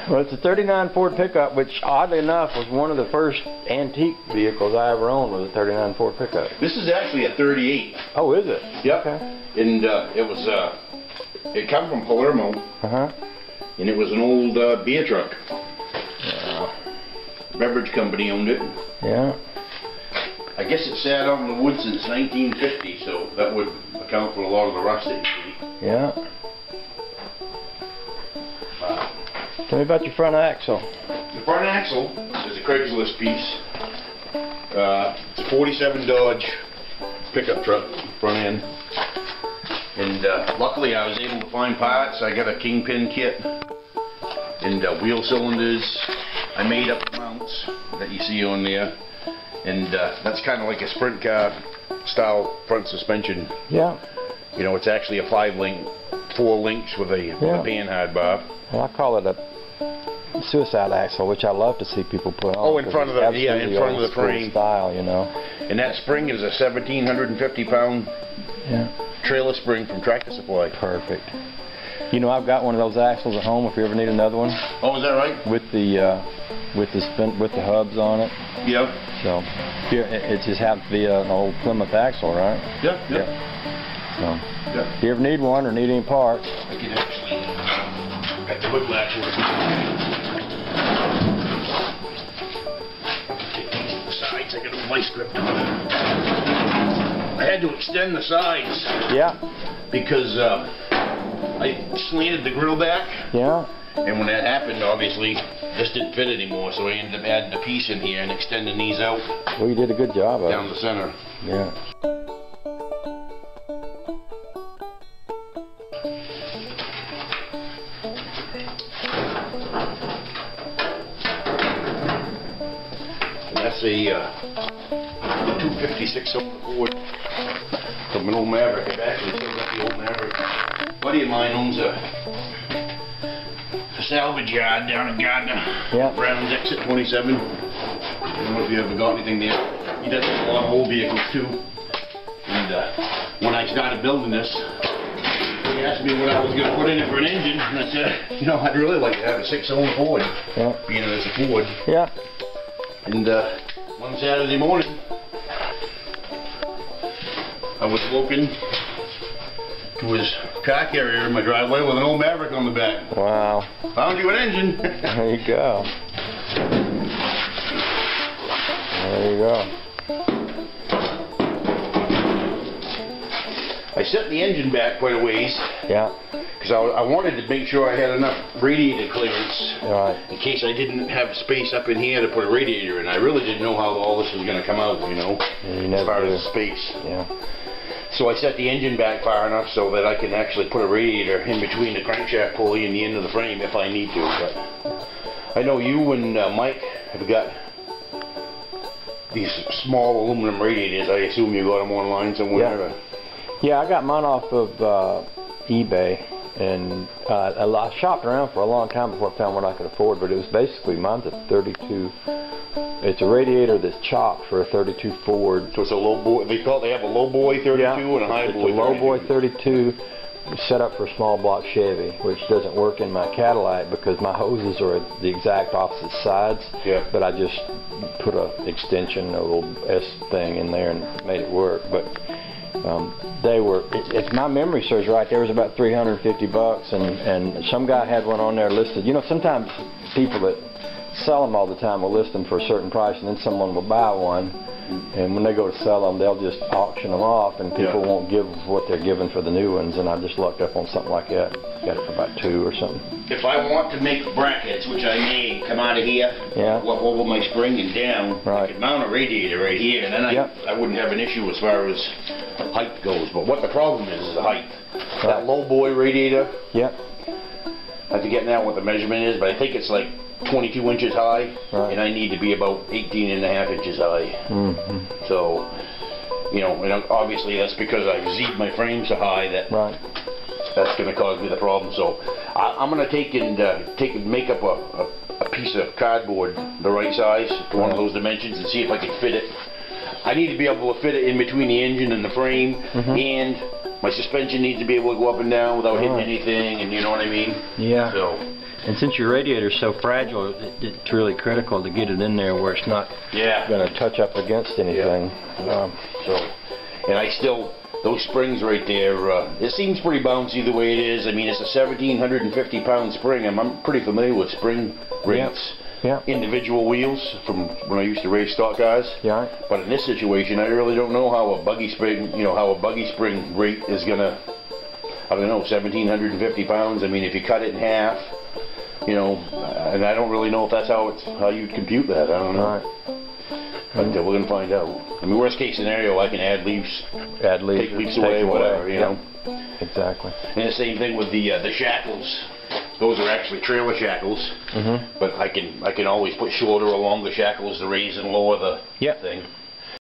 Well, it's a 39 Ford pickup, which oddly enough was one of the first antique vehicles I ever owned, was a 39 Ford pickup. This is actually a 38. Oh, is it? Yep. Okay. And it come from Palermo. And it was an old beer truck. Yeah. Beverage company owned it. Yeah. I guess it sat out in the wood since 1950, so that would account for a lot of the rust that you see. Yeah. Wow. Tell me about your front axle. The front axle is a Craigslist piece. It's a 47 Dodge pickup truck, front end. And luckily I was able to find parts. I got a kingpin kit and wheel cylinders. I made up the mounts that you see on there. And that's kind of like a sprint car style front suspension. Yeah. You know, it's actually a 4 links with a panhard bar. Well, I call it a suicide axle, which I love to see people put on. Oh, in front of the in front of the frame style, you know. And that spring is a 1,750 pound trailer spring from Tractor Supply. Perfect. You know, I've got one of those axles at home. If you ever need another one. Oh, is that right? With the hubs on it. Yep. So it just happens to be an old Plymouth axle, right? Yep. Yep. So if you ever need one or need any parts. I can actually got the whiplash with the sides. I got a vice grip on it. I had to extend the sides. Yeah. Because I slanted the grill back. Yeah. And when that happened, obviously, this didn't fit anymore, so I ended up adding a piece in here and extending these out. Well, you did a good job of it. Down the center. Yeah. And that's a 256 Ford from an old Maverick. I've actually still got the old Maverick. A buddy of mine owns a salvage yard down in Gardner. Yeah. Brown's Exit 27. I don't know if you ever got anything there. He does a lot of old vehicles too. And when I started building this, he asked me what I was going to put in it for an engine, and I said, you know, I'd really like to have a 6-cylinder Ford. Yeah. Being that it's a Ford. Yeah. And one Saturday morning, I was woken to his car carrier in my driveway with an old Maverick on the back. Wow. Found you an engine. There you go. There you go. I set the engine back quite a ways. Yeah. Because I wanted to make sure I had enough radiator clearance. Right. In case I didn't have space up in here to put a radiator in. I really didn't know how all this was going to come out, you know, as far as space. Yeah. So I set the engine back far enough so that I can actually put a radiator in between the crankshaft pulley and the end of the frame if I need to. But I know you and Mike have got these small aluminum radiators. I assume you got them online somewhere. Yeah. Yeah, I got mine off of eBay, and I shopped around for a long time before I found one I could afford. But it was basically, mine's a 32. It's a radiator that's chopped for a 32 Ford. So it's a low boy. They have a low boy 32 and a high boy 32. It's a low boy 32 set up for a small block Chevy, which doesn't work in my Cadillac because my hoses are the exact opposite sides. Yeah. But I just put an extension, a little S thing in there, and made it work. But they were, if my memory serves right, there was about $350, and some guy had one on there listed. You know, sometimes people that sell them all the time will list them for a certain price, and then someone will buy one, and when they go to sell them, they'll just auction them off, and people won't give what they're giving for the new ones. And I just looked up on something like that, got it for about $2 or something. If I want to make brackets, which I may come out of here, over my spring and down, I could mount a radiator right here, and then I wouldn't have an issue as far as height goes. But what the problem is the height. That low boy radiator, I have to get out what the measurement is, but I think it's like 22 inches high, and I need to be about 18.5 inches high. So, you know, and obviously that's because I've Z'd my frame so high that that's going to cause me the problem. So I'm going to take and make up a piece of cardboard the right size to one of those dimensions and see if I can fit it. I need to be able to fit it in between the engine and the frame, and my suspension needs to be able to go up and down without hitting anything, and you know what I mean? Yeah. So And since your radiator's so fragile, it's really critical to get it in there where it's not going to touch up against anything. And I still, those springs right there, it seems pretty bouncy the way it is. I mean, it's a 1,750 pound spring. I'm pretty familiar with spring rates. Individual wheels from when I used to race stock cars. But in this situation, I really don't know how a buggy spring, how a buggy spring rate is gonna, I don't know, 1,750 pounds. I mean, if you cut it in half, and I don't really know if that's how you'd compute that. I don't know. But we're gonna find out. I mean, worst case scenario, I can add leaves, take leaves away, whatever, you know. Exactly. And the same thing with the shackles. Those are actually trailer shackles, but I can always put shorter or longer shackles to raise and lower the thing.